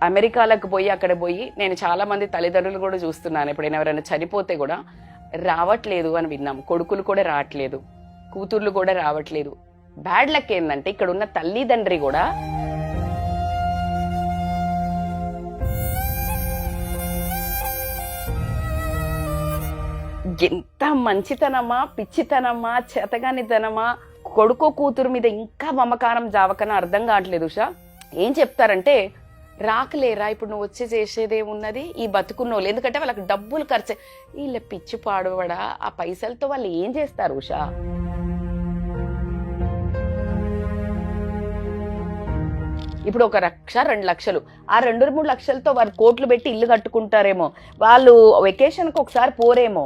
అమెరికాలకు పోయి అక్కడ పోయి నేను చాలా మంది తల్లిదండ్రులు కూడా చూస్తున్నాను, ఎప్పుడైనా ఎవరైనా చనిపోతే కూడా రావట్లేదు అని విన్నాం. కొడుకులు కూడా రావట్లేదు, కూతుర్లు కూడా రావట్లేదు. బ్యాడ్ లక్ ఏంటంటే ఇక్కడ ఉన్న తల్లిదండ్రి కూడా ఎంత మంచితనమా, పిచ్చితనమా, చేతగానితనమా, కొడుకో కూతురు మీద ఇంకా మమకారం జావకన అర్థం కావట్లేదు. ఉషా ఏం చెప్తారంటే, రాకలేరా ఇప్పుడు నువ్వు వచ్చి చేసేదేమున్నది ఈ బతుకున్నోళ్ళు, ఎందుకంటే వాళ్ళకి డబ్బులు ఖర్చు. వీళ్ళ పిచ్చి పాడవడా, ఆ పైసలతో వాళ్ళు ఏం చేస్తారు ఉషా? ఇప్పుడు 1 లక్ష 2 లక్షలు, ఆ 2-3 లక్షలతో వారు కోట్లు పెట్టి ఇల్లు కట్టుకుంటారేమో, వాళ్ళు వెకేషన్కి ఒకసారి పోరేమో,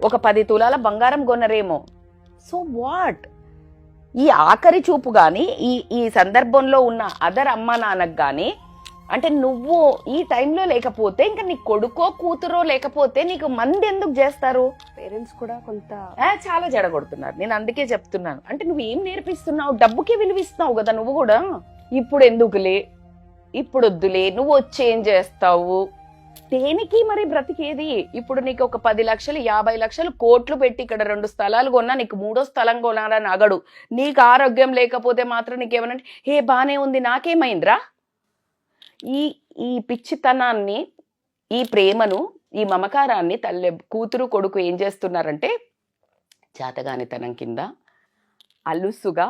ఒక 10 తులాల బంగారం కొనరేమో. So what? ఈ ఆఖరి చూపు కానీ ఈ సందర్భంలో ఉన్న అదర్ అమ్మ నాన్నకు కానీ, అంటే నువ్వు ఈ టైంలో లేకపోతే ఇంకా నీ కొడుకో కూతురో లేకపోతే నీకు మంది ఎందుకు చేస్తారు? పేరెంట్స్ కూడా కొంత చాలా జడగొడుతున్నారు. నేను అందుకే చెప్తున్నాను, అంటే నువ్వు ఏం నేర్పిస్తున్నావు? డబ్బుకి విలువిస్తున్నావు కదా నువ్వు కూడా. ఇప్పుడు ఎందుకులే, ఇప్పుడు వద్దులే, నువ్వు వచ్చి ఏం చేస్తావు, దేనికి మరి బ్రతికేది? ఇప్పుడు నీకు ఒక 10 లక్షలు 50 లక్షలు కోట్లు పెట్టి ఇక్కడ 2 స్థలాలు కొన్నా, నీకు 3వ స్థలం కొనాలని అగడు. నీకు ఆరోగ్యం లేకపోతే మాత్రం నీకేమనంటే హే బానే ఉంది నాకేమైందిరా? ఈ పిచ్చితనాన్ని, ఈ ప్రేమను, ఈ మమకారాన్ని తల్లి కూతురు కొడుకు ఏం చేస్తున్నారంటే చేతగానితనం కింద అలుసుగా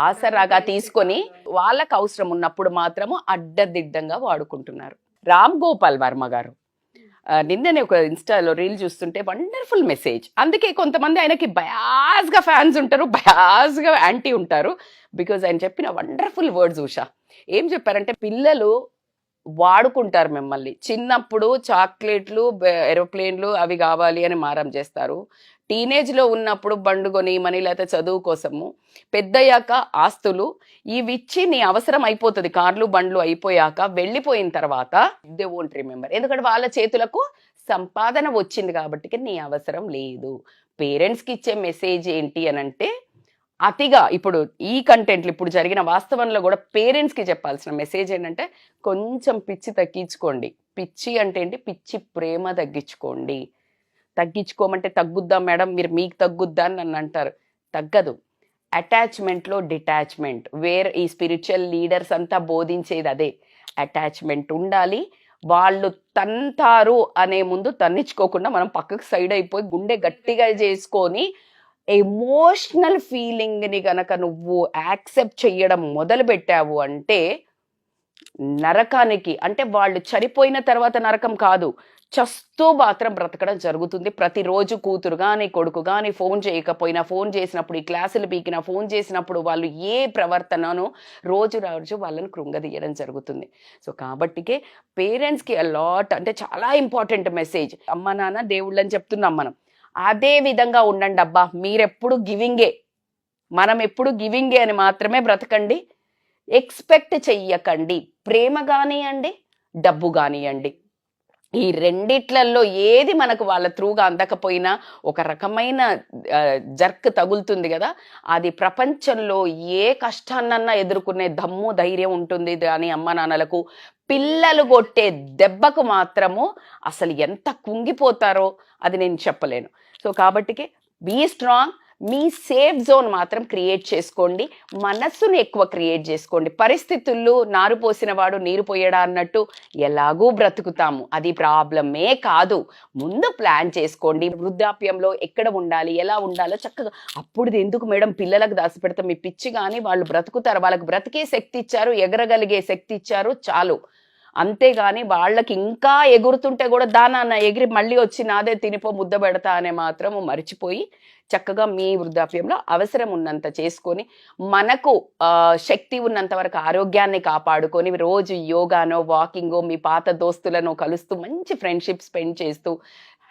ఆసరాగా తీసుకొని వాళ్ళకు అవసరం ఉన్నప్పుడు మాత్రము అడ్డదిడ్డంగా వాడుకుంటున్నారు. రామ్ గోపాల్ వర్మ గారు నిన్ననే ఒక ఇన్స్టాలో రీల్ చూస్తుంటే వండర్ఫుల్ మెసేజ్. అందుకే కొంతమంది ఆయనకి బయాస్గా ఫ్యాన్స్ ఉంటారు, బయాస్గా యాంటీ ఉంటారు. బికాజ్ ఆయన చెప్పిన వండర్ఫుల్ వర్డ్స్. ఉషా ఏం చెప్పారంటే, పిల్లలు వాడుకుంటారు మిమ్మల్ని. చిన్నప్పుడు చాక్లెట్లు, ఏరోప్లేన్లు అవి కావాలి అని మారం చేస్తారు. టీనేజ్లో ఉన్నప్పుడు బండు కొని మనీ లేకపోతే చదువు కోసము, పెద్దయ్యాక ఆస్తులు ఇవిచ్చి నీ అవసరం అయిపోతుంది, కార్లు బండ్లు అయిపోయాక వెళ్ళిపోయిన తర్వాత దే వోంట్ రిమెంబర్, ఎందుకంటే వాళ్ళ చేతులకు సంపాదన వచ్చింది కాబట్టి నీ అవసరం లేదు. పేరెంట్స్కి ఇచ్చే మెసేజ్ ఏంటి అని అంటే, అతిగా ఇప్పుడు ఈ కంటెంట్లు ఇప్పుడు జరిగిన వాస్తవంలో కూడా పేరెంట్స్కి చెప్పాల్సిన మెసేజ్ ఏంటంటే, కొంచెం పిచ్చి తగ్గించుకోండి. పిచ్చి అంటే ఏంటి? పిచ్చి ప్రేమ తగ్గించుకోండి. తగ్గించుకోమంటే తగ్గుద్దా మేడం, మీరు మీకు తగ్గుద్దా అని నన్ను అంటారు. తగ్గదు. అటాచ్మెంట్లో డిటాచ్మెంట్ వేర్. ఈ స్పిరిచువల్ లీడర్స్ అంతా బోధించేది అదే. అటాచ్మెంట్ ఉండాలి. వాళ్ళు తంతారు అనే ముందు తన్నించుకోకుండా మనం పక్కకు సైడ్ అయిపోయి గుండె గట్టిగా చేసుకొని ఎమోషనల్ ఫీలింగ్ని కనుక నువ్వు యాక్సెప్ట్ చెయ్యడం మొదలు పెట్టావు అంటే నరకానికి, అంటే వాళ్ళు చనిపోయిన తర్వాత నరకం కాదు, చస్తూ మాత్రం బ్రతకడం జరుగుతుంది. ప్రతిరోజు కూతురు కానీ కొడుకు కానీ ఫోన్ చేయకపోయినా, ఫోన్ చేసినప్పుడు, ఈ క్లాసులు పీకినా, ఫోన్ చేసినప్పుడు వాళ్ళు ఏ ప్రవర్తనను రోజు వాళ్ళని కృంగదీయడం జరుగుతుంది. సో కాబట్టికే పేరెంట్స్కి అలాట్, అంటే చాలా ఇంపార్టెంట్ మెసేజ్. అమ్మ నాన్న దేవుళ్ళని చెప్తున్నాం మనం, అదే విధంగా ఉండండి అబ్బా. మీరెప్పుడు గివింగే, మనం ఎప్పుడు గివింగే అని మాత్రమే బ్రతకండి. ఎక్స్పెక్ట్ చెయ్యకండి. ప్రేమ కానివ్వండి, డబ్బు కానివ్వండి, ఈ రెండిట్లలో ఏది మనకు వాళ్ళ త్రూగా అందకపోయినా ఒక రకమైన జర్క్ తగులుతుంది కదా, అది ప్రపంచంలో ఏ కష్టాన్నన్నా ఎదుర్కొనే దమ్ము ధైర్యం ఉంటుంది. కానీ అమ్మ నాన్నలకు పిల్లలు కొట్టే దెబ్బకు మాత్రము అసలు ఎంత కుంగిపోతారో అది నేను చెప్పలేను. సో కాబట్టికే బీ స్ట్రాంగ్. మీ సేఫ్ జోన్ మాత్రం క్రియేట్ చేసుకోండి. మనస్సును ఎక్కువ క్రియేట్ చేసుకోండి. పరిస్థితుల్లో నారు పోసిన వాడు నీరు పోయడా అన్నట్టు ఎలాగూ బ్రతుకుతాము, అది ప్రాబ్లమే కాదు. ముందు ప్లాన్ చేసుకోండి. వృద్ధాప్యంలో ఎక్కడ ఉండాలి, ఎలా ఉండాలో చక్కగా. అప్పుడు ఎందుకు మేడం పిల్లలకు దాచిపెడతాం? మీ పిచ్చి కానీ వాళ్ళు బ్రతుకుతారు. వాళ్ళకి బ్రతికే శక్తి ఇచ్చారు, ఎగరగలిగే శక్తి ఇచ్చారు, చాలు. అంతేగాని వాళ్ళకి ఇంకా ఎగురుతుంటే కూడా దానాన్న ఎగిరి మళ్ళీ వచ్చి నాదే తినిపో ముద్ద పెడతా అనే మాత్రం మర్చిపోయి చక్కగా మీ వృద్ధాప్యంలో అవసరం ఉన్నంత చేసుకొని, మనకు శక్తి ఉన్నంత వరకు ఆరోగ్యాన్ని కాపాడుకొని, రోజు యోగానో వాకింగో మీ పాత దోస్తులను కలుస్తూ మంచి ఫ్రెండ్షిప్ స్పెండ్ చేస్తూ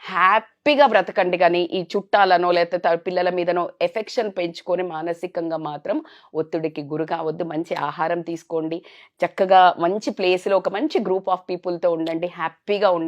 హ్యాపీగా బ్రతకండి. కానీ ఈ చుట్టాలనో లేకపోతే పిల్లల మీదనో ఎఫెక్షన్ పెంచుకొని మానసికంగా మాత్రం ఒత్తిడికి గురి కావద్దు. మంచి ఆహారం తీసుకోండి, చక్కగా మంచి ప్లేస్లో ఒక మంచి గ్రూప్ ఆఫ్ పీపుల్తో ఉండండి, హ్యాపీగా ఉండండి.